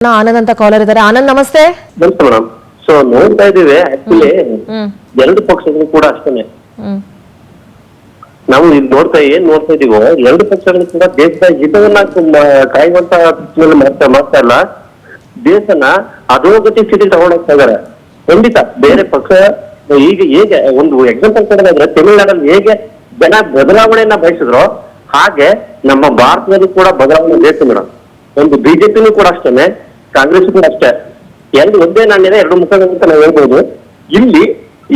ಆನಂದ್ ಅಂತ ಕಾಲರ್ ಇದ್ದಾರೆ. ಆನಂದ್ ನಮಸ್ತೆ. ನಮಸ್ತೆ ಮೇಡಮ್. ಸೊ ನೋಡ್ತಾ ಇದೀವಿ ಆಕ್ಚುಲಿ ಎರಡು ಪಕ್ಷಗಳು ಕೂಡ ಅಷ್ಟೇ. ನಾವು ಇಲ್ಲಿ ನೋಡ್ತಾ ಇದೀವೋ ಎರಡು ಪಕ್ಷಗಳು ಕೂಡ ದೇಶದ ಹಿತವನ್ನ ಕಾಯುವಂತ ಮಾಡ್ತಾ ಇಲ್ಲ, ದೇಶನ ಅಧೋಗತಿ ಸ್ಥಿತಿ ತಗೊಂಡೋಗ್ತಾ ಇದಾರೆ. ಖಂಡಿತ ಬೇರೆ ಪಕ್ಷ ಈಗ ಹೇಗೆ ಒಂದು ಎಕ್ಸಾಂಪಲ್ ಕೊಡೋದಾದ್ರೆ ತಮಿಳುನಾಡಲ್ಲಿ ಹೇಗೆ ಜನ ಬದಲಾವಣೆಯನ್ನ ಬಯಸಿದ್ರು ಹಾಗೆ ನಮ್ಮ ಭಾರತದಲ್ಲಿ ಕೂಡ ಬದಲಾವಣೆ ಬೇಕು ಮೇಡಮ್. ಒಂದು ಬಿಜೆಪಿನೂ ಕೂಡ ಅಷ್ಟೇನೆ, ಕಾಂಗ್ರೆಸ್ ಕೂಡ ಅಷ್ಟೇ. ಎರಡು ಒಂದೇ ನಾಣ್ಯದ ಎರಡು ಮುಖಗಳು ಅಂತ ನಾವು ಹೇಳ್ಬೋದು. ಇಲ್ಲಿ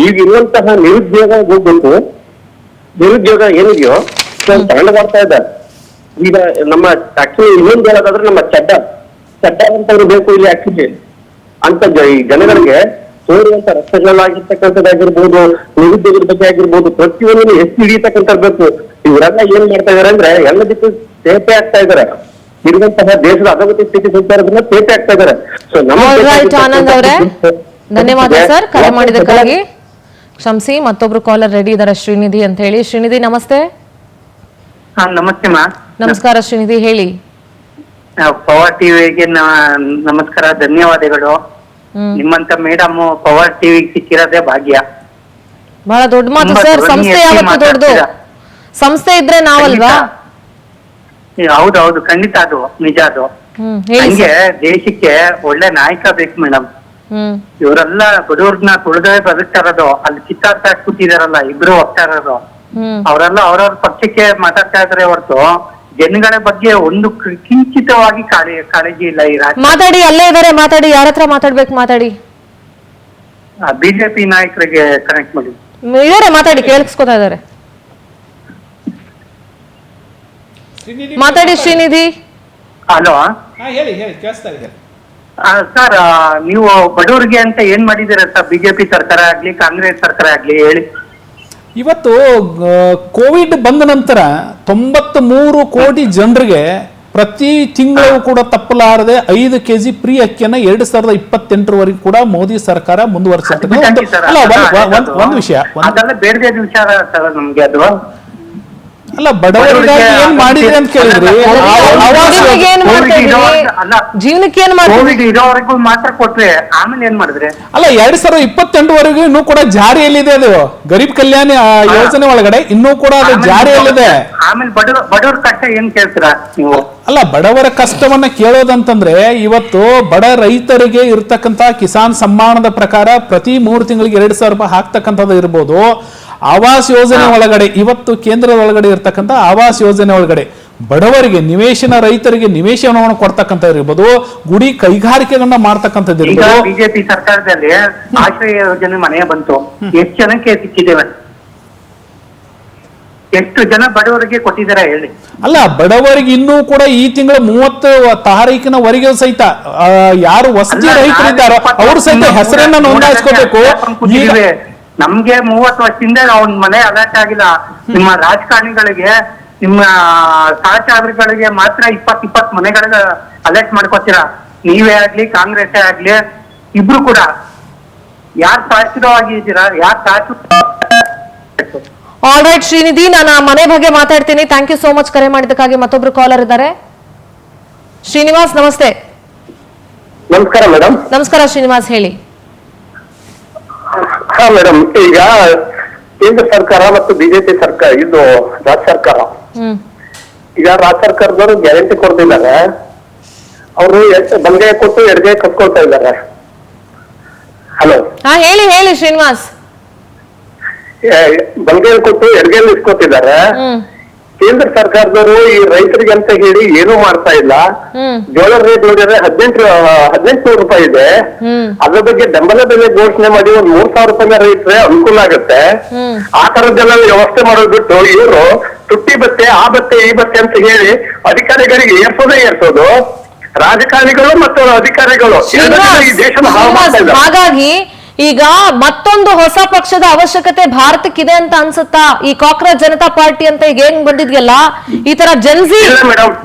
ಈಗ ಇರುವಂತಹ ನಿರುದ್ಯೋಗ ಹೋಗ್ಬೇಕು, ನಿರುದ್ಯೋಗ ಏನಿದೆಯೋ ತಗೊಂಡು ಬರ್ತಾ ಇದ್ದಾರೆ. ಈಗ ನಮ್ಮ ಆಕ್ಚುಲಿ ಇನ್ನೊಂದು ಹೇಳೋದಾದ್ರೆ ನಮ್ಮ ಚಡ್ಡ ಅಂತವ್ರು ಬೇಕು ಇಲ್ಲಿ ಆಕ್ಚುಲಿ ಅಂತ ಈ ಜನಗಳಿಗೆ ತೋರುವಂತ ರಸ್ತೆಗಳಾಗಿರ್ತಕ್ಕಂಥದ್ದಾಗಿರ್ಬೋದು, ನಿರುದ್ಯೋಗದ ಬಗ್ಗೆ ಆಗಿರ್ಬೋದು, ಪ್ರತಿಯೊಂದು ಎಷ್ಟು ಹಿಡಿಯತಕ್ಕಂಥ ಬೇಕು. ಇವರೆಲ್ಲ ಏನ್ ಮಾಡ್ತಾ ಇದಾರೆ ಅಂದ್ರೆ ಎಲ್ಲದಕ್ಕೂ ಸೇಫೆ ಆಗ್ತಾ ಇದಾರೆ. ಇರುವಂತಹ ದೇಶದ ಅಧೋಗತಿ ಸ್ಥಿತಿ ಸಂಚಾರದಿಂದ ಸೇಫೆ ಆಗ್ತಾ ಇದಾರೆ. ಸೊ ಆನಂದ್ ಅವರೇ ಧನ್ಯವಾದ ಸರ್ ಕರೆ ಮಾಡಿದಕ್ಕಾಗಿ. ಕ್ಷಮಿಸಿ, ಮತ್ತೊಬ್ರು ಕಾಲರ್ ರೆಡಿ ಇದಾರೆ, ಶ್ರೀನಿಧಿ ಅಂತ ಹೇಳಿ. ಶ್ರೀನಿಧಿ ನಮಸ್ತೆ. ನಮಸ್ತೆ ಮಾ. ನಮಸ್ಕಾರ ಶ್ರೀನಿಧಿ, ಹೇಳಿ. ಪವರ್ ಟಿವಿಗೆ ನಮಸ್ಕಾರ, ಧನ್ಯವಾದಗಳು. ನಿಮ್ಮಂತ ಮೇಡಮ್ ಪವರ್ ಟಿವಿ ಸಿಕ್ಕಿರೋದೇ ಭಾಗ್ಯ. ಬಹಳ ದೊಡ್ಡ ಮಾತು ಸರ್. ಸಂಸ್ಥೆ ಯಾವತ್ತು ದೊಡ್ಡದು, ಸಂಸ್ಥೆ ಇದ್ರೆ ನಾವಲ್ವಾ? ಹೌದೌದು, ಖಂಡಿತ ಅದು ನಿಜ. ಅದು ಹಂಗೆ ದೇಶಕ್ಕೆ ಒಳ್ಳೆ ನಾಯಕ ಬೇಕು ಮೇಡಮ್. ಇವರೆಲ್ಲ ಬಡವ್ರನ್ನ ತುಳಿದೇ ಬದುಕ್ತಾ ಇರೋದು, ಅಲ್ಲಿ ಕಿತ್ತಾಡ್ತಾ ಕೂತಿದಾರಲ್ಲ ಇಬ್ರು ಹೋಗ್ತಾ ಇರೋದು, ಅವರೆಲ್ಲ ಅವ್ರವ್ರ ಪಕ್ಷಕ್ಕೆ ಮಾತಾಡ್ತಾ ಇದಾರೆ ಹೊರತು ಜನಗಳ ಬಗ್ಗೆ ಒಂದು ಕಿಂಚಿತವಾಗಿ ಕಾಳಜಿ ಇಲ್ಲ ಈ ರಾಜ್ಯ. ಮಾತಾಡಿ, ಅಲ್ಲೇ ಇದಾರೆ, ಮಾತಾಡಿ. ಯಾರ ಹತ್ರ ಮಾತಾಡ್ಬೇಕು ಮಾತಾಡಿ. ಬಿಜೆಪಿ ನಾಯಕರಿಗೆ ಕನೆಕ್ಟ್ ಮಾಡಿ ಇದಾರೆ, ಮಾತಾಡಿ, ಕೇಳಿಸ್ಕೊತಾ ಇದಾರೆ. ಮಾತಾಡಿ ಶ್ರೀನಿಧಿ. ಹಲೋ, ಹೇಳಿ ಕೇಳಿಸ್ತಾ ಇದೆ ಸರ್. ನೀವು ಬಡವರಿಗೆ ಅಂತ ಏನ್ ಮಾಡಿದ್ದೀರಾ ಸರ್? ಬಿಜೆಪಿ ಸರ್ಕಾರ ಆಗ್ಲಿ ಕಾಂಗ್ರೆಸ್ ಸರ್ಕಾರ ಆಗ್ಲಿ ಹೇಳಿ. ಇವತ್ತು ಕೋವಿಡ್ ಬಂದ ನಂತರ 93 ಕೋಟಿ ಜನರಿಗೆ ಪ್ರತಿ ತಿಂಗಳು ಕೂಡ ತಪ್ಪಲಾರದೆ 5 kg ಫ್ರೀ ಅಕ್ಕಿಯನ್ನ 2028 ಕೂಡ ಮೋದಿ ಸರ್ಕಾರ ಮುಂದುವರಿಸುತ್ತೆ. ಒಂದು ವಿಷಯ, ಅದೆಲ್ಲ ಬೇರೆ ವಿಚಾರ ಸರ್. ನಮ್ಗೆ ಅದು ಅಲ್ಲ, ಬಡವರಿಗಾಗಿ ಏನ್ ಮಾಡಿದ್ರಿ ಅಂತ ಕೇಳಿದ್ರಿ. ಕೋವಿಡ್ ಇರೋವರೆಗೂ ಮಾತ್ರ ಕೊಟ್ರೆ ಆಮೇಲೆ ಏನ್ ಮಾಡಿದ್ರೆ? ಅಲ್ಲ, 2028 ಇನ್ನೂ ಕೂಡ ಜಾರಿಯಲ್ಲಿದೆ ಅದು. ಗರೀಬ್ ಕಲ್ಯಾಣ ಯೋಜನೆ ಒಳಗಡೆ ಇನ್ನೂ ಕೂಡ ಅದು ಜಾರಿಯಲ್ಲಿದೆ. ಆಮೇಲೆ ಬಡವರ ಕಷ್ಟ ಏನ್ ಕೇಳ್ತೀರಾ ನೀವು? ಅಲ್ಲ, ಬಡವರ ಕಷ್ಟವನ್ನ ಕೇಳೋದಂತಂದ್ರೆ ಇವತ್ತು ಬಡ ರೈತರಿಗೆ ಇರ್ತಕ್ಕಂತ ಕಿಸಾನ್ ಸಮ್ಮಾನದ ಪ್ರಕಾರ ಪ್ರತಿ 3 ತಿಂಗಳಿಗೆ 2,000 ರೂಪಾಯಿ ಹಾಕ್ತಕ್ಕಂಥದ್ದು ಇರ್ಬೋದು. ಆವಾಸ್ ಯೋಜನೆ ಒಳಗಡೆ ಇವತ್ತು ಕೇಂದ್ರದ ಒಳಗಡೆ ಇರ್ತಕ್ಕಂಥ ಆವಾಸ್ ಯೋಜನೆ ಒಳಗಡೆ ಬಡವರಿಗೆ ನಿವೇಶನ, ರೈತರಿಗೆ ನಿವೇಶನವನ್ನು ಕೊಡ್ತಕ್ಕಂಥ ಇರ್ಬೋದು, ಗುಡಿ ಕೈಗಾರಿಕೆಗಳನ್ನ ಮಾಡ್ತಕ್ಕಂಥದ್ದು ಇರ್ಬೋದು. ಬಿಜೆಪಿ ಸರ್ಕಾರದಲ್ಲಿ ಆಶ್ರಯ ಯೋಜನೆ ಮನೆ ಬಂತು, ಎಷ್ಟು ಜನಕ್ಕೆ ಸಿಕ್ಕಿದ್ದೇವೆ? ಎಷ್ಟು ಜನ ಬಡವರಿಗೆ ಕೊಟ್ಟಿದ್ದಾರೆ ಹೇಳಿ? ಅಲ್ಲ, ಬಡವರಿಗೆ ಇನ್ನೂ ಕೂಡ ಈ ತಿಂಗಳ 30 ತಾರೀಕಿನವರೆಗೆ ಸಹಿತ ಯಾರು ವಸತಿ ರೈತರಿದ್ದಾರೋ ಅವರು ಸಹಿತ ಹೆಸರನ್ನ ನೋಂದಾಯಿಸ್ಕೋಬೇಕು. ನಮ್ಗೆ 30 ವರ್ಷದಿಂದ ಒಂದ್ ಮನೆ ಅಲರ್ಟ್ ಆಗಿಲ್ಲ. ನಿಮ್ಮ ರಾಜಕಾರಣಿಗಳಿಗೆ, ನಿಮ್ಮ ಸಹಚಾರಿಗಳಿಗೆ ಮಾತ್ರ 20 ಮನೆಗಳಿಗೆ ಅಲರ್ಟ್ ಮಾಡ್ಕೋತೀರಾ. ನೀವೇ ಆಗ್ಲಿ ಕಾಂಗ್ರೆಸ್ ಆಗ್ಲಿ ಇಬ್ರು ಕೂಡ. ಯಾರು ಶಾಶ್ವತವಾಗಿದ್ದೀರಾ? ಯಾರು ಶಾಶ್ವತ? ಆಲ್ ರೈಟ್ ಶ್ರೀನಿಧಿ, ನಾನು ಆ ಮನೆ ಬಗ್ಗೆ ಮಾತಾಡ್ತೀನಿ. ಥ್ಯಾಂಕ್ ಯು ಸೋ ಮಚ್ ಕರೆ ಮಾಡಿದ್ದಕ್ಕಾಗಿ. ಮತ್ತೊಬ್ರು ಕಾಲರ್ ಇದ್ದಾರೆ. ಶ್ರೀನಿವಾಸ್ ನಮಸ್ತೆ. ನಮಸ್ಕಾರ ಮೇಡಮ್. ನಮಸ್ಕಾರ ಶ್ರೀನಿವಾಸ್, ಹೇಳಿ. ಹಾ ಮೇಡಮ್, ಈಗ ಕೇಂದ್ರ ಸರ್ಕಾರ ಮತ್ತು ಬಿಜೆಪಿ ಸರ್ಕಾರ, ಇದು ರಾಜ್ಯ ಸರ್ಕಾರ, ಈಗ ರಾಜ್ಯ ಸರ್ಕಾರದವರು ಗ್ಯಾರಂಟಿ ಕೊಡ್ತಿದ್ದಾರೆ. ಅವರು ಬಲಗೈ ಕೊಟ್ಟು ಎಡಗೈ ಕಟ್ಕೊಳ್ತಾ ಇದ್ದಾರೆ. ಹಲೋ, ಹಾ ಹೇಳಿ ಶ್ರೀನಿವಾಸ್. ಬಲಗೈ ಕೊಟ್ಟು ಎಡಗೈಲಿ ಇಸ್ಕೊತಿದ್ದಾರೆ. ಕೇಂದ್ರ ಸರ್ಕಾರದವರು ಈ ರೈತರಿಗೆ ಅಂತ ಹೇಳಿ ಏನೂ ಮಾಡ್ತಾ ಇಲ್ಲ. ಜೋಳ ರೇಟ್ ನೋಡಿದ್ರೆ 1800 ರೂಪಾಯಿ ಇದೆ. ಅದ್ರ ಬಗ್ಗೆ ಬೆಂಬಲ ಬೆಲೆ ಘೋಷಣೆ ಮಾಡಿ ಒಂದ್ 3,000 ರೂಪಾಯಿ ರೈತರೆ ಅನುಕೂಲ ಆಗುತ್ತೆ. ಆ ತರದ್ದೆಲ್ಲ ವ್ಯವಸ್ಥೆ ಮಾಡೋದು ಬಿಟ್ಟು ಇವರು ತುಟ್ಟಿ ಬತ್ತೆ, ಆ ಬತ್ತೆ, ಈ ಬತ್ತೆ ಅಂತ ಹೇಳಿ ಅಧಿಕಾರಿಗಳಿಗೆ ಏರ್ಸೋದು. ರಾಜಕಾರಣಿಗಳು ಮತ್ತು ಅಧಿಕಾರಿಗಳು ಈ ದೇಶದ ಹಾಳು ಮಾಡ್ತಾ ಇದ್ದಾರೆ. ಹಾಗಾಗಿ ಈಗ ಮತ್ತೊಂದು ಹೊಸ ಪಕ್ಷದ ಅವಶ್ಯಕತೆ ಭಾರತಕ್ಕಿದೆ ಅಂತ ಅನ್ಸುತ್ತಾ? ಈ ಕಾಕ್ರೋಚ್ ಜನತಾ ಪಾರ್ಟಿ ಅಂತ ಈಗ ಏನ್ ಬಂದಿದ್ಯಲ್ಲ, ಈ ತರ ಜನಜಿ ಮೇಡಮ್,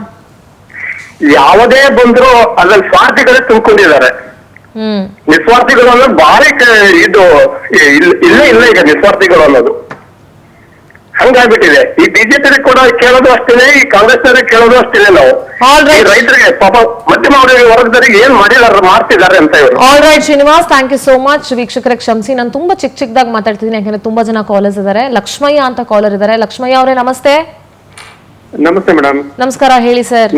ಯಾವುದೇ ಬಂದ್ರು ಅದ್ರಲ್ಲಿ ಸ್ವಾರ್ಥಿಗಳೇ ತುಂಬಿಕೊಂಡಿದ್ದಾರೆ. ನಿಸ್ವಾರ್ಥಿಗಳು ಅನ್ನೋದು ಭಾರಿ ಇದು ಇಲ್ಲ ಈಗ ನಿಸ್ವಾರ್ಥಿಗಳು ಅನ್ನೋದು. ಹಂಗಾಗ್ಬಿಟ್ಟಿದೆ. ಈ ಬಿಜೆಪಿ ಕೂಡ ಕೇಳೋದು ಅಷ್ಟೇನೆ, ಈ ಕಾಂಗ್ರೆಸ್ ಕೇಳೋದು ಅಷ್ಟೇನೆ. ನಾವು All right. ಈ ರೈತರಿಗೆ ಪಾಪ ಮಧ್ಯಮ ವರ್ಗದವರಿಗೆ ಏನ್ ಮಾಡ್ತಿದ್ದಾರೆ ಅಂತ ಇವರು. All right Srinivas, thank you so much. ವೀಕ್ಷಕರೇ ಕ್ಷಮಿಸಿ, ನಾನು ತುಂಬಾ ಚಿಕ್ಕದಾಗಿ ಮಾತಾಡ್ತಿದ್ದೀನಿ, ಯಾಕಂದ್ರೆ ತುಂಬಾ ಜನ ಕಾಲರ್ಸ್ ಇದ್ದಾರೆ. ಲಕ್ಷ್ಮಯ್ಯ ಅಂತ ಕಾಲರ್ ಇದ್ದಾರೆ. ಲಕ್ಷ್ಮಯ್ಯ ಅವರೇ ನಮಸ್ತೆ. ನಮಸ್ತೆ ಮೇಡಮ್. ನಮಸ್ಕಾರ, ಹೇಳಿ ಸರ್.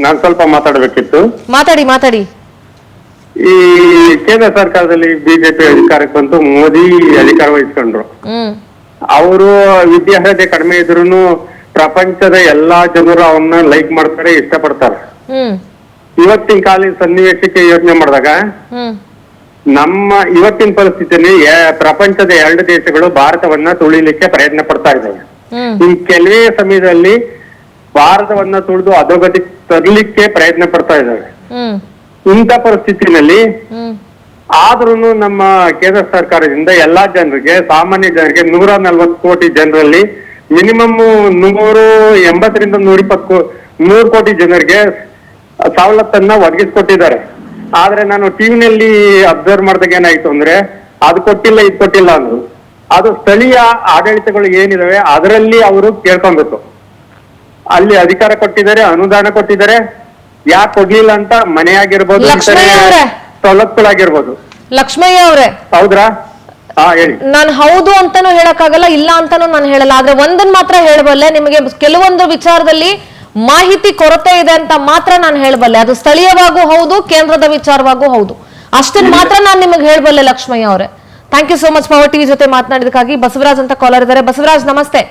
ನಾನ್ ಸ್ವಲ್ಪ ಮಾತಾಡಬೇಕಿತ್ತು. ಮಾತಾಡಿ. ಈ ಕೇಂದ್ರ ಸರ್ಕಾರದಲ್ಲಿ ಬಿಜೆಪಿ ಅಧಿಕಾರಕ್ಕೆ ಬಂತು, ಮೋದಿ ಅಧಿಕಾರ ವಹಿಸ್ಕೊಂಡ್ರು. ಅವರು ವಿದ್ಯಾರ್ಹತೆ ಕಡಿಮೆ ಇದ್ರು ಪ್ರಪಂಚದ ಎಲ್ಲಾ ಜನರು ಅವನ್ನ ಲೈಕ್ ಮಾಡ್ತಾರೆ, ಇಷ್ಟಪಡ್ತಾರೆ. ಇವತ್ತಿನ ಕಾಲಿನ ಸನ್ನಿವೇಶಕ್ಕೆ ಯೋಚನೆ ಮಾಡಿದಾಗ ನಮ್ಮ ಇವತ್ತಿನ ಪರಿಸ್ಥಿತಿಯಲ್ಲಿ ಪ್ರಪಂಚದ 2 ದೇಶಗಳು ಭಾರತವನ್ನ ತುಳಿಲಿಕ್ಕೆ ಪ್ರಯತ್ನ ಪಡ್ತಾ ಇದ್ದಾವೆ. ಈ ಕೆಲವೇ ಸಮಯದಲ್ಲಿ ಭಾರತವನ್ನ ತುಳಿದು ಅಧೋಗತಿ ತರಲಿಕ್ಕೆ ಪ್ರಯತ್ನ ಪಡ್ತಾ ಇದ್ದಾವೆ. ಇಂಥ ಪರಿಸ್ಥಿತಿನಲ್ಲಿ ಆದ್ರೂ ನಮ್ಮ ಕೇಂದ್ರ ಸರ್ಕಾರದಿಂದ ಎಲ್ಲಾ ಜನರಿಗೆ, ಸಾಮಾನ್ಯ ಜನರಿಗೆ 140 ಕೋಟಿ ಜನರಲ್ಲಿ ಮಿನಿಮಮ್ 180 120 ಕೋಟಿ ಜನರಿಗೆ ಸವಲತ್ತನ್ನ ಒದಗಿಸ್ಕೊಟ್ಟಿದ್ದಾರೆ. ಆದ್ರೆ ನಾನು ಟಿವಿನಲ್ಲಿ ಅಬ್ಸರ್ವ್ ಮಾಡಿದಾಗ ಏನಾಯ್ತು ಅಂದ್ರೆ, ಅದು ಕೊಟ್ಟಿಲ್ಲ ಇದು ಕೊಟ್ಟಿಲ್ಲ ಅಂದ್ರು. ಅದು ಸ್ಥಳೀಯ ಆಡಳಿತಗಳು ಏನಿದಾವೆ ಅದರಲ್ಲಿ ಅವರು ಕೇಳ್ಕೊಬೇಕು. ಅಲ್ಲಿ ಅಧಿಕಾರ ಕೊಟ್ಟಿದ್ದಾರೆ, ಅನುದಾನ ಕೊಟ್ಟಿದ್ದಾರೆ, ಯಾಕೆ ಕೊಡ್ಲಿಲ್ಲ ಅಂತ ಮನೆ ಆಗಿರ್ಬೋದು, ಸವಲತ್ತುಗಳಾಗಿರ್ಬೋದು. ಲಕ್ಷ್ಮಯ್ಯ ಅವರೇ, ಹೌದ್ರಾ? ಹೇಳಿ. ನಾನು ಹೌದು ಅಂತಾನು ಹೇಳಕ್ಕಾಗಲ್ಲ, ಇಲ್ಲ ಅಂತಾನು ನಾನು ಹೇಳಲ್ಲ. ಆದ್ರೆ ಒಂದನ್ ಮಾತ್ರ ಹೇಳಬಲ್ಲೆ, ನಿಮಗೆ ಕೆಲವೊಂದು ವಿಚಾರದಲ್ಲಿ ಮಾಹಿತಿ ಕೊರತೆ ಇದೆ ಅಂತ ಮಾತ್ರ ನಾನು ಹೇಳಬಲ್ಲೆ. ಅದು ಸ್ಥಳೀಯವಾಗೂ ಹೌದು, ಕೇಂದ್ರದ ವಿಚಾರವಾಗೂ ಹೌದು. ಅಷ್ಟನ್ನ ಮಾತ್ರ ನಾನು ನಿಮಗೆ ಹೇಳಬಲ್ಲೆ ಲಕ್ಷ್ಮಯ್ಯ ಅವರೇ. Thank you so much power TV ಜೊತೆ ಮಾತನಾಡಿದಕ್ಕಾಗಿ. ಬಸವರಾಜ್ ಅಂತ ಕಾಲರ್ ಇದ್ದಾರೆ. ಬಸವರಾಜ್ ನಮಸ್ತೆ.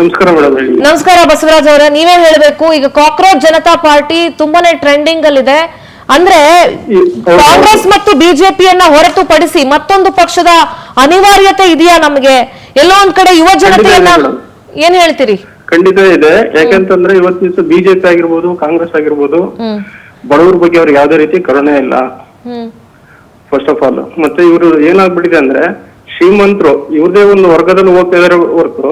ನಮಸ್ಕಾರ ಮೇಡಮ್. ನಮಸ್ಕಾರ ಬಸವರಾಜ್ ಅವರೇ, ನೀವೇ ಹೇಳ್ಬೇಕು. ಈಗ ಕಾಕ್ರೋಚ್ ಜನತಾ ಪಾರ್ಟಿ ತುಂಬಾನೇ ಟ್ರೆಂಡಿಂಗ್ ಅಲ್ಲಿದೆ. ಅಂದ್ರೆ ಕಾಂಗ್ರೆಸ್ ಮತ್ತು ಬಿಜೆಪಿಯನ್ನ ಹೊರತುಪಡಿಸಿ ಮತ್ತೊಂದು ಪಕ್ಷದ ಅನಿವಾರ್ಯತೆ ಇದೆಯಾ ನಮಗೆ? ಎಲ್ಲೋ ಒಂದ್ ಕಡೆ ಯುವ ಜನತೆಯನ್ನ ಏನ್ ಹೇಳ್ತೀರಿ? ಖಂಡಿತ ಇದೆ. ಯಾಕಂತಂದ್ರೆ ಇವತ್ತು ದಿವಸ ಬಿಜೆಪಿ ಆಗಿರ್ಬೋದು, ಕಾಂಗ್ರೆಸ್ ಆಗಿರ್ಬೋದು, ಬಡವರ ಬಗ್ಗೆ ಅವ್ರಿಗೆ ಯಾವ್ದೇ ರೀತಿ ಕರುಣೆ ಇಲ್ಲ ಫಸ್ಟ್ ಆಫ್ ಆಲ್. ಮತ್ತೆ ಇವರು ಏನಾಗ್ಬಿಟ್ಟಿದೆ ಅಂದ್ರೆ, ಶ್ರೀಮಂತರು ಇವ್ರದೇ ಒಂದು ವರ್ಗದಲ್ಲಿ ಹೋಗ್ತಾ ಇದಾರೆ ಹೊರತು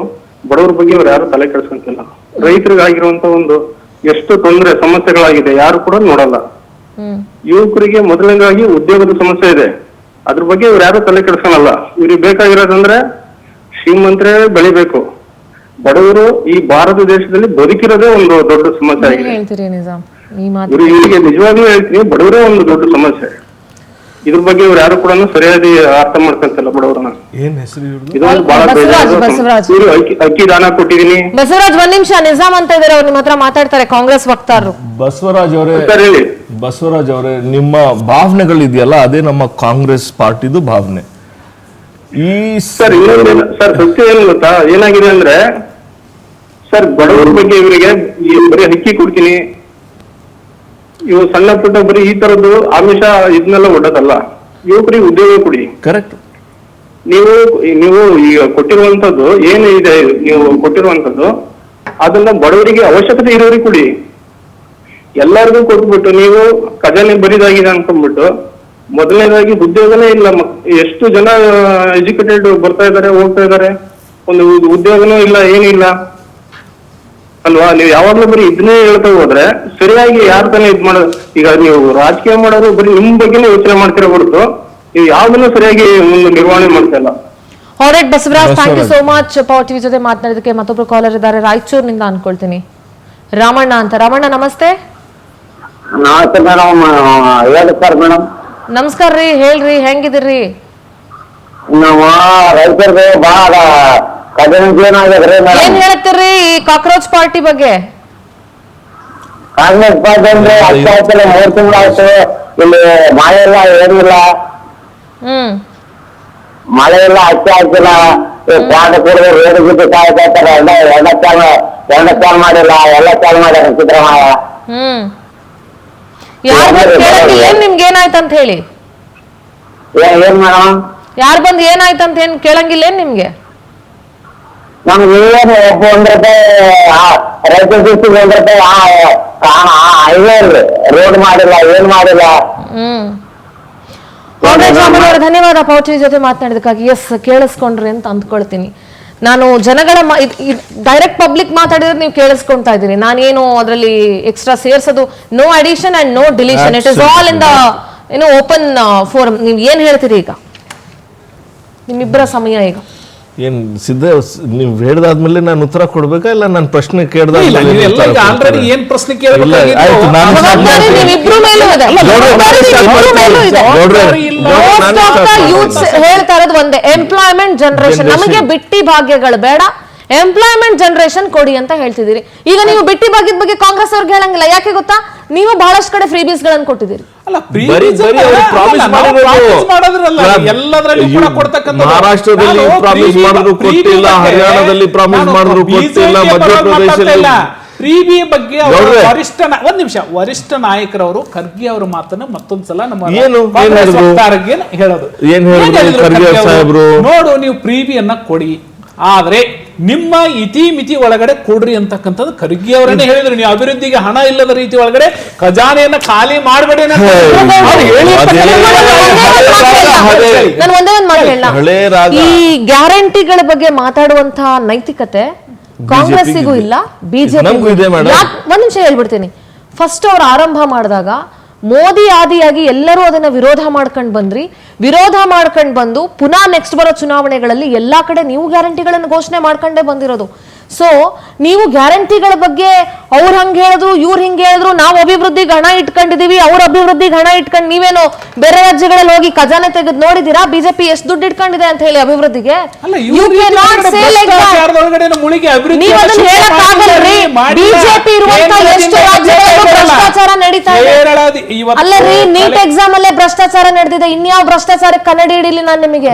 ಬಡವರ ಬಗ್ಗೆ ಅವ್ರು ಯಾರು ತಲೆ ಕೆಡಿಸ್ಕೊಂತಿಲ್ಲ. ರೈತರಿಗಾಗಿರುವಂತ ಒಂದು ಎಷ್ಟು ತೊಂದರೆ ಸಮಸ್ಯೆಗಳಾಗಿದೆ ಯಾರು ಕೂಡ ನೋಡಲ್ಲ. ಯುವಕರಿಗೆ ಮೊದಲನೇದಾಗಿ ಉದ್ಯೋಗದ ಸಮಸ್ಯೆ ಇದೆ, ಅದ್ರ ಬಗ್ಗೆ ಇವ್ರು ಯಾರು ತಲೆ ಕೆಡಿಸ್ಕೊಳಲ್ಲ. ಇವ್ರಿಗೆ ಬೇಕಾಗಿರೋದಂದ್ರೆ ಶ್ರೀಮಂತರೇ ಬೆಳಿಬೇಕು, ಬಡವರು ಈ ಭಾರತ ದೇಶದಲ್ಲಿ ಬದುಕಿರೋದೇ ಒಂದು ದೊಡ್ಡ ಸಮಸ್ಯೆ ಆಗಿದೆ. ಇವರಿಗೆ ನಿಜವಾಗ್ಲೂ ಹೇಳ್ತೀನಿ, ಬಡವರೇ ಒಂದು ದೊಡ್ಡ ಸಮಸ್ಯೆ. ಇದ್ರ ಬಗ್ಗೆ ಇವ್ರು ಯಾರು ಕೂಡ ಸರಿಯಾಗಿ ಅರ್ಥ ಮಾಡ್ಕೊಂತಲ್ಲ ಬಡವರನ್ನ. ಏನ್ ಹೆಸರು ಇದೊಂದು ಬಹಳ ಅಕ್ಕಿ ದಾನ ಕೊಟ್ಟಿದೀನಿ. ಬಸವರಾಜ್ ಒಂದ್ ನಿಮಿಷ, ನಿಜಾಮ್ ಅಂತ ಇದಾರೆ, ಅವ್ರ ನಿಮ್ಮ ಹತ್ರ ಮಾತಾಡ್ತಾರೆ, ಕಾಂಗ್ರೆಸ್ ವಕ್ತಾರರು. ಬಸವರಾಜ್ ಅವರೇ, ನಿಮ್ಮ ಭಾವನೆಗಳಿದೆಯಲ್ಲ ಅದೇ ನಮ್ಮ ಕಾಂಗ್ರೆಸ್ ಪಾರ್ಟಿದು ಭಾವನೆ. ಈ ಸರ್ ಸತ್ಯ ಏನು ಗೊತ್ತಾ ಏನಾಗಿದೆ ಅಂದ್ರೆ, ಸರ್ ಬಡವರ ಬಗ್ಗೆ ಇವರಿಗೆ ಬರೀ ಅಕ್ಕಿ ಕೊಡ್ತೀನಿ, ಇವು ಸಣ್ಣ ಪುಟ್ಟ ಬರೀ ಈ ತರದ್ದು ಆಮಿಷ ಇದನ್ನೆಲ್ಲ ಒಡ್ಡದಲ್ಲ. ಯುವಕರಿಗೆ ಉದ್ಯೋಗ ಕೊಡಿ. ಕರೆಕ್ಟ್. ನೀವು ಈಗ ಕೊಟ್ಟಿರುವಂತದ್ದು ಏನಿದೆ, ನೀವು ಕೊಟ್ಟಿರುವಂತದ್ದು ಅದನ್ನ ಬಡವರಿಗೆ ಅವಶ್ಯಕತೆ ಇರೋರಿಗೆ ಕೊಡಿ. ಎಲ್ಲರಿಗೂ ಕೊಟ್ಬಿಟ್ಟು ನೀವು ಖಜಾನೆ ಬರಿದಾಗಿದೆ ಅನ್ಕೊಂಡ್ಬಿಟ್ಟು ಮೊದಲನೇದಾಗಿ ಉದ್ಯೋಗನೇ ಇಲ್ಲ. ಎಷ್ಟು ಜನ ಎಜುಕೇಟೆಡ್ ಬರ್ತಾ ಇದಾರೆ, ಹೋಗ್ತಾ ಇದಾರೆ, ಒಂದು ಉದ್ಯೋಗನೂ ಇಲ್ಲ, ಏನಿಲ್ಲ ಅಲ್ವಾ? ನೀವು ಯಾವಾಗ್ಲೂ ಬರೀ ಇದನ್ನೇ ಹೇಳ್ತಾ ಹೋದ್ರೆ ಸರಿಯಾಗಿ ಯಾರು ತಾನೇ ಇದ್ ಮಾಡೋದು? ಈಗ ನೀವು ರಾಜಕೀಯ ಮಾಡೋರು ಬರೀ ನಿಮ್ ಬಗ್ಗೆನೇ ಯೋಚನೆ ಮಾಡ್ತಿರೋ ಹೊರತು ನೀವು ಯಾವ್ದನ್ನು ಸರಿಯಾಗಿ ಒಂದು ನಿರ್ವಹಣೆ ಮಾಡ್ತಾ ಇಲ್ಲ. All right Basavaraj, thank you so much power TV ಜೊತೆ ಮಾತನಾಡಿದಕ್ಕೆ. ಮತ್ತೊಬ್ರು ಕಾಲರ್ ಇದ್ದಾರೆ, ರಾಯಚೂರಿನಿಂದ ಅನ್ಕೊಳ್ತೀನಿ, ರಾಮಣ್ಣ ಅಂತ. ರಾಮಣ್ಣ ನಮಸ್ತೆ. ನಮಸ್ತೆ ಮೇಡಮ್. ಹೇಳಿ ಸರ್ ಮೇಡಮ್. ನಮಸ್ಕಾರ ರೀ, ಹೇಳ್ರಿ, ಹೆಂಗಿದಿರಿ? ನಾವು ರೈತರಿಗೆ ಬಹಳ ಕಠಿಣ ಜೀವನ ಆಗಿದ್ರಿ ಮೇಡಮ್. ಏನ್ ಹೇಳ್ತೀರಿ ಈ ಕಾಕ್ರೋಚ್ ಪಾರ್ಟಿ ಬಗ್ಗೆ? ಕಾಂಗ್ರೆಸ್ ಪಾರ್ಟಿ ಅಂದ್ರೆ ಅಷ್ಟೇ ಆಯ್ತಲ್ಲ, 3 ತಿಂಗಳಾಯ್ತು, ಇಲ್ಲಿ ಮಳೆ ಇಲ್ಲ, ಏನಿಲ್ಲ, ಮಳೆ ಇಲ್ಲ, ಅಷ್ಟೇ ಆಯ್ತಿಲ್ಲ. ಪ್ರಾಣ ಕುಡಿದು ರೇಡು ಗಿಟ್ಟು ಕಾಯ್ತಾರೆ, ಎಲ್ಲ ಚಾಲ್ ಮಾಡಿಲ್ಲ, ಎಲ್ಲ ಚಾಲ್ ಮಾಡ್ಯಾರ ಸಿದ್ದರಾಮಯ್ಯ. ಏನ್ ನಿಮ್ಗೆ ಏನಾಯ್ತಂತ ಹೇಳಿ? ಏನ್ ಮೇಡಮ್? ಯಾರು ಬಂದು ಏನಾಯ್ತಂತ ಏನ್ ಕೇಳಂಗಿಲ್ಲ ಏನ್ ನಿಮ್ಗೆ? ನಮ್ಗೆ ಏನು ₹1 ರೈತ ದೃಷ್ಟಿಗೆ ₹1 ಹೈವೇ ರೋಡ್ ಮಾಡಿಲ್ಲ, ಏನ್ ಮಾಡಿಲ್ಲ. ಧನ್ಯವಾದ ಪವರ್ ಟಿವಿ ಜೊತೆ ಮಾತನಾಡಿದಕ್ಕಾಗಿ. ಎಸ್, ಕೇಳಿಸ್ಕೊಂಡ್ರಿ ಅಂತ ಅಂದ್ಕೊಳ್ತೀನಿ. ನಾನು ಜನಗಳ ಡೈರೆಕ್ಟ್ ಪಬ್ಲಿಕ್ ಮಾತಾಡಿದ್ರೆ ನೀವು ಕೇಳಿಸ್ಕೊಂತಾ ಇದ್ದೀನಿ. ನಾನೇನು ಅದರಲ್ಲಿ ಎಕ್ಸ್ಟ್ರಾ ಸೇರ್ಸೋದು, no addition and no deletion, it is all in the open forum. ನೀವು ಏನ್ ಹೇಳ್ತೀರಿ ಈಗ? ನಿಮ್ಮಿಬ್ಬರ ಸಮಯ ಈಗ. ಏನ್ ನೀವು ಹೇಳ್ದಾದ್ಮೇಲೆ ನಾನು ಉತ್ತರ ಕೊಡ್ಬೇಕಾ ಇಲ್ಲ ನಾನು ಪ್ರಶ್ನೆ ಕೇಳ್ದಾದ್ಮೇಲೆ ಆಲ್ರೆಡಿ ಏನ್ ಪ್ರಶ್ನೆ ಇಲ್ಲ, ಆಯ್ತು, ನಾನು ಜವಾಬ್ದಾರಿ ನೀವಿಬ್ರು ಮೇಲೂ ಇದೆ. ಯೂತ್ಸ್ ಹೇಳ್ತಾ ಇರೋದು ಒಂದೇ, ಎಂಪ್ಲಾಯ್ಮೆಂಟ್ ಜನರೇಷನ್. ನಮಗೆ ಬಿಟ್ಟಿ ಭಾಗ್ಯಗಳು ಬೇಡ, ಎಂಪ್ಲಾಯ್ಮೆಂಟ್ ಜನರೇಷನ್ ಕೊಡಿ ಅಂತ ಹೇಳ್ತಿದ್ದೀರಿ. ಈಗ ನೀವು ಬಿಟ್ಟಿ ಭಾಗ್ಯದ ಬಗ್ಗೆ ಕಾಂಗ್ರೆಸ್ ಅವ್ರಿಗೆ ಹೇಳಂಗಿಲ್ಲ. ಯಾಕೆ ಗೊತ್ತಾ? ನೀವು ಬಹಳಷ್ಟು ಕಡೆ ಫ್ರೀ ಬೀಸ್ ಗಳನ್ನ ಕೊಟ್ಟಿದ್ದೀರಿ. ಮಹಾರಾಷ್ಟ್ರದಲ್ಲಿ ಪ್ರಾಮಿಸ್ ಮಾಡಿದ್ರು ಕೊಟ್ಟಿಲ್ಲ, ಹರಿಯಾಣದಲ್ಲಿ ಪ್ರಾಮಿಸ್ ಮಾಡಿದ್ರು ಕೊಟ್ಟಿಲ್ಲ, ಮಧ್ಯಪ್ರದೇಶದಲ್ಲಿ ಫ್ರೀಬಿ ಬಗ್ಗೆ ವರಿಷ್ಠ ನಾಯಕರವರು ಖರ್ಗೆ ಅವರ ಮಾತನ್ನ ಮತ್ತೊಂದ್ಸಲ ನಮ್ಮ ಹೇಳೋದು ಏನ್ ಹೇಳಿದ್ರು ಖರ್ಗೆ ಸಾಹೇಬ್ರು, ನೋಡು ನೀವು ಫ್ರೀಬಿಯನ್ನ ಕೊಡಿ, ಆದ್ರೆ ನಿಮ್ಮ ಇತಿಮಿತಿ ಒಳಗಡೆ ಕೊಡ್ರಿ ಅಂತಕ್ಕಂಥದ್ದು ಖರ್ಗೆ ಅವರನ್ನೇ ಹೇಳಿದ್ರು. ನೀವು ಅಭಿವೃದ್ಧಿಗೆ ಹಣ ಇಲ್ಲದ ರೀತಿ ಒಳಗಡೆ ಖಜಾನೆಯನ್ನ ಖಾಲಿ ಮಾಡಬೇಡಿ. ನಾನು ಒಂದೇ ಒಂದು ಮಾತು ಹೇಳ, ಈ ಗ್ಯಾರಂಟಿಗಳ ಬಗ್ಗೆ ಮಾತಾಡುವಂತಹ ನೈತಿಕತೆ ಕಾಂಗ್ರೆಸ್ಸಿಗೂ ಇಲ್ಲ, ಬಿಜೆಪಿ. ಒಂದ್ ನಿಮಿಷ ಹೇಳ್ಬಿಡ್ತೀನಿ. ಫಸ್ಟ್ ಅವ್ರು ಆರಂಭ ಮಾಡಿದಾಗ ಮೋದಿ ಆದಿಯಾಗಿ ಎಲ್ಲರೂ ಅದನ್ನ ವಿರೋಧ ಮಾಡ್ಕೊಂಡ್ ಬಂದು ಪುನಃ ನೆಕ್ಸ್ಟ್ ಬರೋ ಚುನಾವಣೆಗಳಲ್ಲಿ ಎಲ್ಲಾ ಕಡೆ ನೀವು ಗ್ಯಾರಂಟಿಗಳನ್ನು ಘೋಷಣೆ ಮಾಡ್ಕೊಂಡೇ ಬಂದಿರೋದು. ಸೊ ನೀವು ಗ್ಯಾರಂಟಿಗಳ ಬಗ್ಗೆ ಅವ್ರು ಹಂಗ ಹೇಳಿದ್ರು, ಇವ್ರು ಹಿಂಗ ಹೇಳಿದ್ರು, ನಾವು ಅಭಿವೃದ್ಧಿಗೆ ಹಣ ಇಟ್ಕೊಂಡಿದೀವಿ, ಅವ್ರ ಅಭಿವೃದ್ಧಿಗೆ ಹಣ ಇಟ್ಕೊಂಡು, ನೀವೇನು ಬೇರೆ ರಾಜ್ಯಗಳಲ್ಲಿ ಹೋಗಿ ಖಜಾನೆ ತೆಗೆದು ನೋಡಿದೀರಾ ಬಿಜೆಪಿ ಎಷ್ಟು ದುಡ್ಡು ಇಟ್ಕೊಂಡಿದೆ ಅಂತ ಹೇಳಿ ಅಭಿವೃದ್ಧಿಗೆ? ನೀವು ಅದನ್ನ ಹೇಳಕ್ಕಾಗಲ್ರಿ. ಬಿಜೆಪಿ ಇರುವಂತ ಎಷ್ಟು ರಾಜ್ಯಗಳಲ್ಲೂ ಭ್ರಷ್ಟಾಚಾರ ನಡೀತಾ ಇದೆ. ಅಲ್ಲರಿ, ನೀಟ್ ಎಕ್ಸಾಮ್ ಅಲ್ಲೇ ಭ್ರಷ್ಟಾಚಾರ ನಡೆದಿದೆ, ಇನ್ಯಾವ ಭ್ರಷ್ಟಾಚಾರ ಕನ್ನಡಿ ಹಿಡಿಲಿ ನಾನು ನಿಮಗೆ?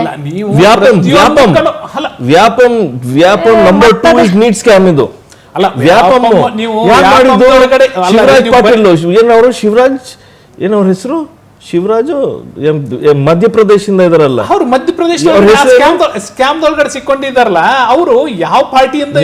Vyapam number 2 is neat scam. ಇದು ಅಲ್ಲ, ವ್ಯಾಪಂ ಶಿವರಾಜ್ ಪಾಟೀಲ್ ಏನವ್ರ ಹೆಸರು? ಶಿವರಾಜು ಮಧ್ಯಪ್ರದೇಶದಿಂದ ಇದಾರಲ್ಲ, ಅವ್ರು ಮಧ್ಯಪ್ರದೇಶ ಸ್ಕ್ಯಾಮ್ ಒಳಗಡೆ ಸಿಕ್ಕೊಂಡಿದ್ದಾರಲ್ಲ, ಅವರು ಯಾವ ಪಾರ್ಟಿಯಿಂದ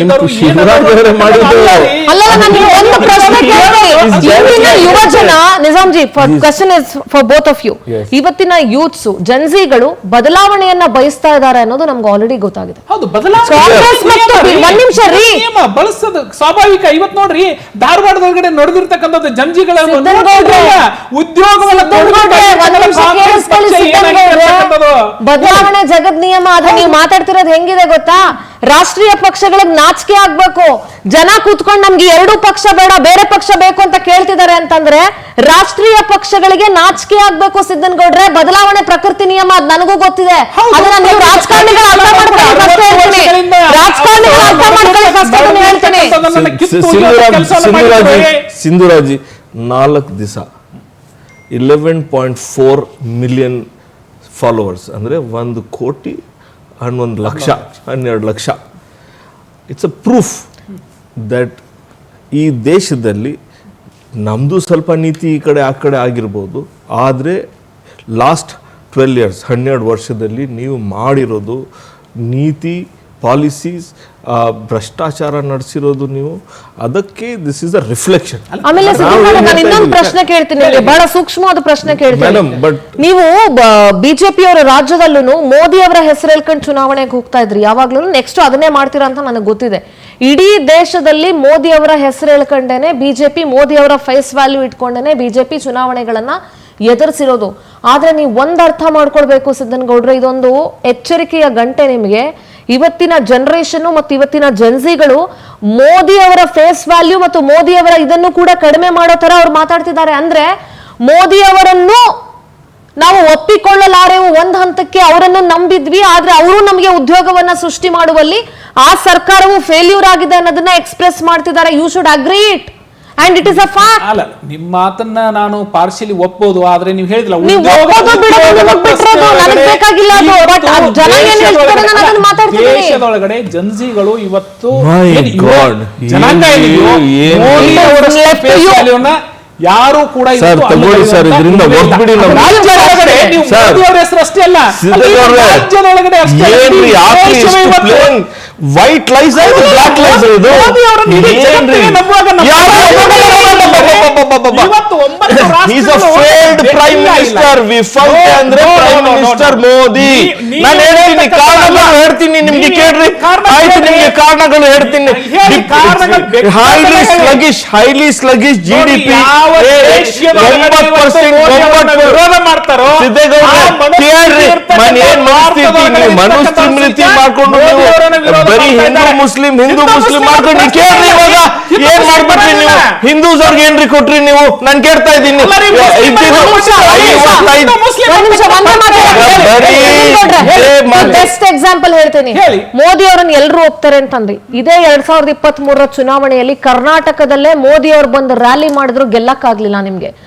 ಯುವಜನ Nizamji, question is for both of you. ಇವತ್ತಿನ ಯೂತ್ಸ್ ಜನ್ಸಿಗಳು ಬದಲಾವಣೆಯನ್ನ ಬಯಸ್ತಾ ಇದ್ದಾರೆ ಅನ್ನೋದು ನಮ್ಗೆ ಆಲ್ರೆಡಿ ಗೊತ್ತಾಗಿದೆ. ಒಂದ್ ನಿಮಿಷ ರೀ, ಬಳಸೋದು ಸ್ವಾಭಾವಿಕ. ಇವತ್ ನೋಡ್ರಿ, ಧಾರವಾಡದೊಳಗಡೆ ನಡೆದಿರ್ತಕ್ಕಂಥದ್ದು ಜಂಜಿಗಳ ಉದ್ಯೋಗವನ್ನ ಬದಲಾವಣೆ ಜಗದ್ ನಿಯಮ. ಅದ ನೀವು ಮಾತಾಡ್ತಿರೋದು ಹೆಂಗಿದೆ ಗೊತ್ತಾ? ರಾಷ್ಟ್ರೀಯ ಪಕ್ಷಗಳಿಗೆ ನಾಚಿಕೆ ಆಗ್ಬೇಕು. ಜನ ಕೂತ್ಕೊಂಡು ನಮ್ಗೆ ಎರಡು ಪಕ್ಷ ಬೇಡ, ಬೇರೆ ಪಕ್ಷ ಬೇಕು ಅಂತ ಕೇಳ್ತಿದ್ದಾರೆ ಅಂತಂದ್ರೆ ರಾಷ್ಟ್ರೀಯ ಪಕ್ಷಗಳಿಗೆ ನಾಚಿಕೆ ಆಗ್ಬೇಕು. ಸಿದ್ದನಗೌಡ್ರೆ, ಬದಲಾವಣೆ ಪ್ರಕೃತಿ ನಿಯಮ, ಅದ್ ನನಗೂ ಗೊತ್ತಿದೆ. ಅದನ್ನ ನೀವು ರಾಜಕಾರಣಿಗಳು ಅರ್ಥ ಮಾಡ್ಕೊಳ್ಳಿ, ಹೇಳ್ತೀನಿ. ಸಿಂಧುರಾಜಿ 4 ದಿವಸ 11.4 ಮಿಲಿಯನ್ ಫಾಲೋವರ್ಸ್, ಅಂದರೆ 1 ಕೋಟಿ 11 lakh 12 lakh. It's a proof that ಈ ದೇಶದಲ್ಲಿ ನಮ್ಮದು ಸ್ವಲ್ಪ ನೀತಿ ಈ ಕಡೆ ಆ ಕಡೆ ಆಗಿರ್ಬೋದು, ಆದರೆ ಲಾಸ್ಟ್ 12 ಇಯರ್ಸ್ 12 ವರ್ಷದಲ್ಲಿ ನೀವು ಮಾಡಿರೋದು ನೀತಿ ಪಾಲಿಸೀಸ್, ಭ್ರಷ್ಟಾಚಾರ ನಡೆಸಿರೋದು ನೀವು, ಅದಕ್ಕೆ ದಿಸ್ ಇಸ್ ಅ ರಿಫ್ಲೆಕ್ಷನ್. ಆಮೇಲೆ ನಾನು ಇನ್ನೊಂದು ಪ್ರಶ್ನೆ ಕೇಳ್ತೀನಿ, ಬಹಳ ಸೂಕ್ಷ್ಮವಾದ ಪ್ರಶ್ನೆ ಕೇಳ್ತೀನಿ. ನೀವು ಬಿಜೆಪಿ ಅವರ ರಾಜ್ಯದಲ್ಲೂ ಮೋದಿ ಅವರ ಹೆಸರು ಹೇಳ್ಕೊಂಡು ಚುನಾವಣೆಗೆ ಹೋಗ್ತಾ ಇದ್ರಿ, ಯಾವಾಗ್ಲೂ ನೆಕ್ಸ್ಟ್ ಅದನ್ನೇ ಮಾಡ್ತೀರಾ ಅಂತ ನನಗೆ ಗೊತ್ತಿದೆ. ಇಡೀ ದೇಶದಲ್ಲಿ ಮೋದಿ ಅವರ ಹೆಸರು ಹೇಳ್ಕೊಂಡೇನೆ ಬಿಜೆಪಿ, ಮೋದಿ ಅವರ ಫೇಸ್ ವ್ಯಾಲ್ಯೂ ಇಟ್ಕೊಂಡೇನೆ ಬಿಜೆಪಿ ಚುನಾವಣೆಗಳನ್ನ ಎದುರಿಸಿರೋದು. ಆದ್ರೆ ನೀವು ಒಂದ್ ಅರ್ಥ ಮಾಡ್ಕೊಳ್ಬೇಕು ಸಿದ್ದನಗೌಡ್ರೆ, ಇದೊಂದು ಎಚ್ಚರಿಕೆಯ ಗಂಟೆ ನಿಮಗೆ. ಇವತ್ತಿನ ಜನರೇಷನ್ ಮತ್ತು ಇವತ್ತಿನ ಜನ್ಸಿಗಳು ಮೋದಿ ಅವರ ಫೇಸ್ ವ್ಯಾಲ್ಯೂ ಮತ್ತು ಮೋದಿ ಅವರ ಇದನ್ನು ಕೂಡ ಕಡಿಮೆ ಮಾಡೋ ತರ ಅವ್ರು ಮಾತಾಡ್ತಿದ್ದಾರೆ. ಅಂದ್ರೆ ಮೋದಿ ಅವರನ್ನು ನಾವು ಒಪ್ಪಿಕೊಳ್ಳಲಾರೆವು, ಒಂದ್ ಹಂತಕ್ಕೆ ಅವರನ್ನು ನಂಬಿದ್ವಿ, ಆದ್ರೆ ಅವರು ನಮಗೆ ಉದ್ಯೋಗವನ್ನ ಸೃಷ್ಟಿ ಮಾಡುವಲ್ಲಿ ಆ ಸರ್ಕಾರವು ಫೇಲ್ಯೂರ್ ಆಗಿದೆ ಅನ್ನೋದನ್ನ ಎಕ್ಸ್ಪ್ರೆಸ್ ಮಾಡ್ತಿದ್ದಾರೆ. You should agree it and it is a fact. ಅಲ್ಲ, ನಿಮ್ಮ ಮಾತನ್ನ ನಾನು ಪಾರ್ಶಿಯಲಿ ಒಪ್ಪಬಹುದು, ಆದ್ರೆ ನೀವು ಹೇಳಿದ್ರಲ್ಲ ದೇಶದೊಳಗಡೆ ಜನ್ಸಿಗಳು ಇವತ್ತು ಜನಾಂಗ ಯಾರು ಕೂಡ ಹೆಸರು ಅಷ್ಟೇ ಅಲ್ಲ, ರಾಜ್ಯದೊಳಗಡೆ ವೈಟ್ ಲೈಸ್ ಬ್ಲಾಕ್ ಲೈಸ್ ಇದು ಪ್ರೈಮ್ ಮಿನಿಸ್ಟರ್ ವಿಫಲ್ ಅಂದ್ರೆ ಪ್ರೈಮ್ ಮಿನಿಸ್ಟರ್ ಮೋದಿ. ನಾನು ಹೇಳ್ತೀನಿ ಕಾರಣಗಳು ಹೇಳ್ತೀನಿ, ನಿಮ್ಗೆ ಕೇಳ್ರಿ. ಆಯ್ತು, ನಿಮ್ಗೆ ಕಾರಣಗಳು ಹೇಳ್ತೀನಿ. ಹೈಲಿ ಸ್ಲಗಿಶ್ GDP, ಯಾವ ದೇಶದ ಒಳಗಡೆ ಇವತ್ತು ಮೋದಿ ಅವರನ್ನ ವಿರೋಧ ಮಾಡ್ತಾರೋ ಸಿದ್ದೇಗೌಡ್ರೆ, ಕೇಳ್ರಿ, ಏನ್ ಮನುಸ್ಮೃತಿ ಮಾಡ್ಕೊಂಡು ನೀವು ಬರೀ ಹಿಂದೂ ಮುಸ್ಲಿಂ ಮಾಡ್ಕೊಂಡು ನೀವು ಕೇಳ್ರಿ. ಇವಾಗ ಏನ್ ಮಾಡ್ಬಿಟ್ರಿ ನೀವು? ಹಿಂದೂಸ್ ಅವ್ರಿಗೆ ಏನ್ರಿ ಕೊಟ್ರಿ ನೀವು? ನಾನ್ ಕೇಳ್ತಾ ಇದ್ದೀನಿ. ಬೆಸ್ಟ್ ಎಕ್ಸಾಂಪಲ್ ಹೇಳ್ತೀನಿ. ಮೋದಿ ಅವರನ್ನ ಎಲ್ಲರೂ ಒಪ್ತಾರೆ ಅಂತಂದ್ರಿ. ಇದೇ 2023 ಚುನಾವಣೆಯಲ್ಲಿ ಕರ್ನಾಟಕದಲ್ಲೇ ಮೋದಿ ಅವರು ಬಂದು ರ್ಯಾಲಿ ಮಾಡಿದ್ರು ಗೆಲ್ಲಕ್ಕಾಗ್ಲಿಲ್ಲ ನಿಮ್ಗೆ.